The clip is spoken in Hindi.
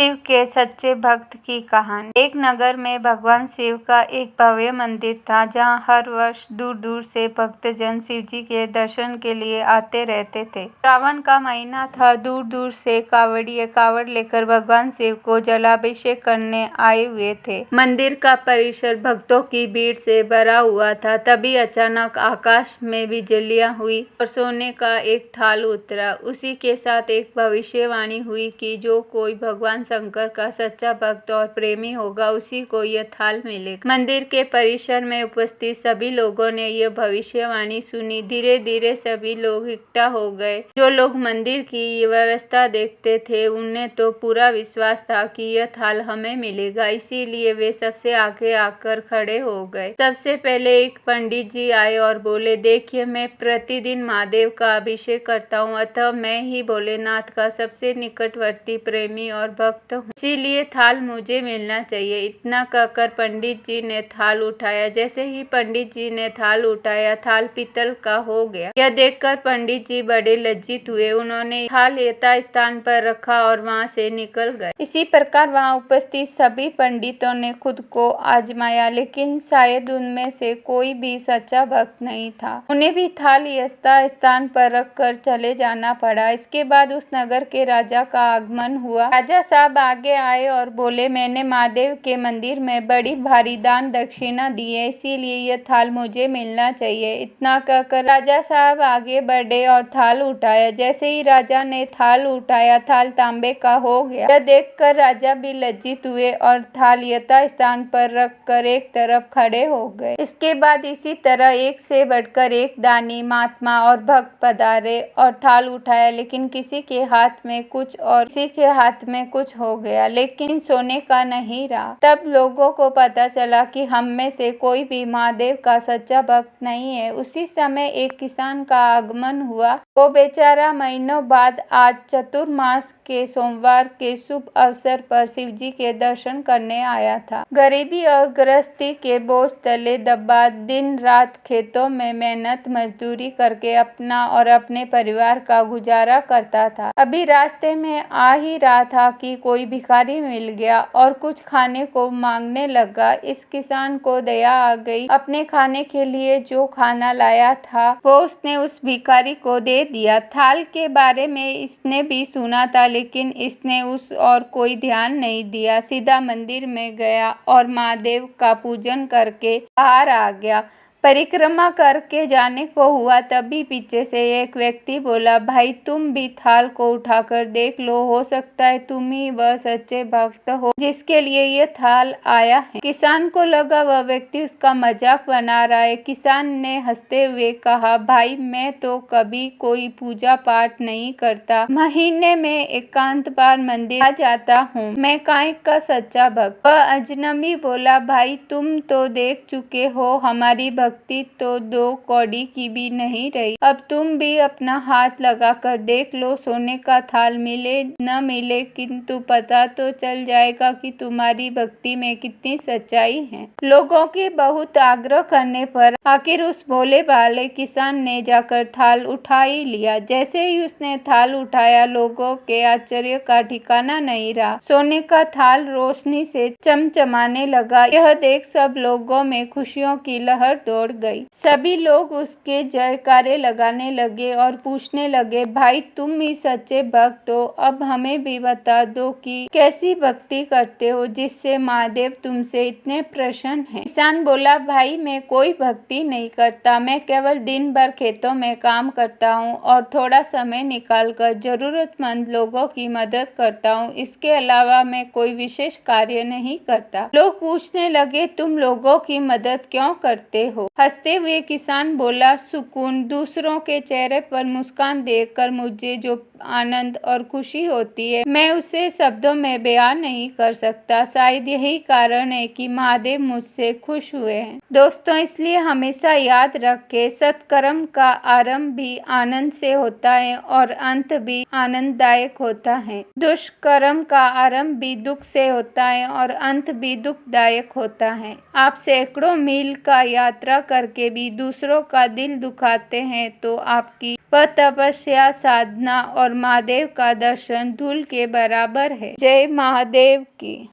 शिव के सच्चे भक्त की कहानी। एक नगर में भगवान शिव का एक भव्य मंदिर था, जहां हर वर्ष दूर दूर से भक्तजन शिव जी के दर्शन के लिए आते रहते थे। श्रावण का महीना था। दूर दूर से कावड़िए कावड़ लेकर भगवान शिव को जलाभिषेक करने आए हुए थे। मंदिर का परिसर भक्तों की भीड़ से भरा हुआ था। तभी अचानक आकाश में बिजलियां हुई और सोने का एक थाल उतरा। उसी के साथ एक भविष्यवाणी हुई कि जो कोई भगवान शंकर का सच्चा भक्त और प्रेमी होगा, उसी को यह थाल मिलेगा। मंदिर के परिसर में उपस्थित सभी लोगों ने यह भविष्यवाणी सुनी। धीरे धीरे सभी लोग इकट्ठा हो गए। जो लोग मंदिर की व्यवस्था देखते थे, उन्हें तो पूरा विश्वास था कि यह थाल हमें मिलेगा, इसीलिए वे सबसे आगे आकर खड़े हो गए। सबसे पहले एक पंडित जी आए और बोले, देखिए, मैं प्रतिदिन महादेव का अभिषेक करता हूँ, अतः मैं ही भोलेनाथ का सबसे निकटवर्ती प्रेमी और भक्त हूँ, इसीलिए थाल मुझे मिलना चाहिए। इतना कहकर पंडित जी ने थाल उठाया। जैसे ही पंडित जी ने थाल उठाया, थाल पीतल का हो गया। यह देखकर पंडित जी बड़े लज्जित हुए। उन्होंने थाल यथास्थान पर रखा और वहां से निकल गए। इसी प्रकार वहां उपस्थित सभी पंडितों ने खुद को आजमाया, लेकिन शायद उनमें से कोई भी सच्चा भक्त नहीं था। उन्हें भी थाल यथास्थान पर रखकर चले जाना पड़ा। इसके बाद उस नगर के राजा का आगमन हुआ। राजा साहब आगे आए और बोले, मैंने महादेव के मंदिर में बड़ी भारी दान दक्षिणा दी है, इसीलिए यह थाल मुझे मिलना चाहिए। इतना कहकर राजा साहब आगे बढ़े और थाल उठाया। जैसे ही राजा ने थाल उठाया, थाल तांबे का हो गया। यह देखकर राजा भी लज्जित हुए और थाल यथास्थान पर रखकर एक तरफ खड़े हो गए। इसके बाद इसी तरह एक से बढ़कर एक दानी, महात्मा और भक्त पधारे और थाल उठाया, लेकिन किसी के हाथ में कुछ और किसी के हाथ में कुछ हो गया, लेकिन सोने का नहीं रहा। तब लोगों को पता चला कि हम में से कोई भी महादेव का सच्चा भक्त नहीं है। उसी समय एक किसान का आगमन हुआ। वो बेचारा महीनों बाद आज चतुर्मास के सोमवार के शुभ अवसर पर शिव जी के दर्शन करने आया था। गरीबी और गृहस्थी के बोझ तले दबा दिन रात खेतों में मेहनत मजदूरी करके अपना और अपने परिवार का गुजारा करता था। अभी रास्ते में आ ही रहा था कि कोई भिखारी मिल गया और कुछ खाने को मांगने लगा। इस किसान को दया आ गई। अपने खाने के लिए जो खाना लाया था, वो उसने उस भिखारी को दे दिया। थाल के बारे में इसने भी सुना था, लेकिन इसने उस और कोई ध्यान नहीं दिया। सीधा मंदिर में गया और महादेव का पूजन करके बाहर आ गया। परिक्रमा करके जाने को हुआ, तभी पीछे से एक व्यक्ति बोला, भाई, तुम भी थाल को उठाकर देख लो, हो सकता है तुम ही वह सच्चे भक्त हो जिसके लिए ये थाल आया है। किसान को लगा वह व्यक्ति उसका मजाक बना रहा है। किसान ने हंसते हुए कहा, भाई, मैं तो कभी कोई पूजा पाठ नहीं करता, महीने में एकांत बार मंदिर आ जाता हूँ, मैं काहे का सच्चा भक्त। वह अजनबी बोला, भाई, तुम तो देख चुके हो, हमारी भक्ति तो 2 कौड़ी की भी नहीं रही। अब तुम भी अपना हाथ लगाकर देख लो, सोने का थाल मिले न मिले, किंतु पता तो चल जाएगा कि तुम्हारी भक्ति में कितनी सच्चाई है। लोगों के बहुत आग्रह करने पर आखिर उस भोले भाले किसान ने जाकर थाल उठा ही लिया। जैसे ही उसने थाल उठाया, लोगों के आश्चर्य का ठिकाना नहीं रहा। सोने का थाल रोशनी से चमचमाने लगा। यह देख सब लोगों में खुशियों की लहर दौड़ गई। सभी लोग उसके जयकारे लगाने लगे और पूछने लगे, भाई, तुम ही सच्चे भक्त हो, अब हमें भी बता दो कि कैसी भक्ति करते हो जिससे महादेव तुमसे इतने प्रसन्न हैं। किसान बोला, भाई, मैं कोई भक्ति नहीं करता, मैं केवल दिन भर खेतों में काम करता हूँ और थोड़ा समय निकालकर जरूरतमंद लोगों की मदद करता हूँ। इसके अलावा मैं कोई विशेष कार्य नहीं करता। लोग पूछने लगे, तुम लोगों की मदद क्यों करते हो? हंसते हुए किसान बोला, सुकून, दूसरों के चेहरे पर मुस्कान देखकर मुझे जो आनंद और खुशी होती है, मैं उसे शब्दों में बयान नहीं कर सकता। शायद यही कारण है कि महादेव मुझसे खुश हुए हैं। दोस्तों, इसलिए हमेशा याद रखें, सत्कर्म का आरंभ भी आनंद से होता है और अंत भी आनंददायक होता है। दुष्कर्म का आरंभ भी दुख से होता है और अंत भी दुखदायक होता है। आप सैकड़ों मील का यात्रा करके भी दूसरों का दिल दुखाते हैं तो आपकी वह तपस्या, साधना और महादेव का दर्शन धूल के बराबर है। जय महादेव की।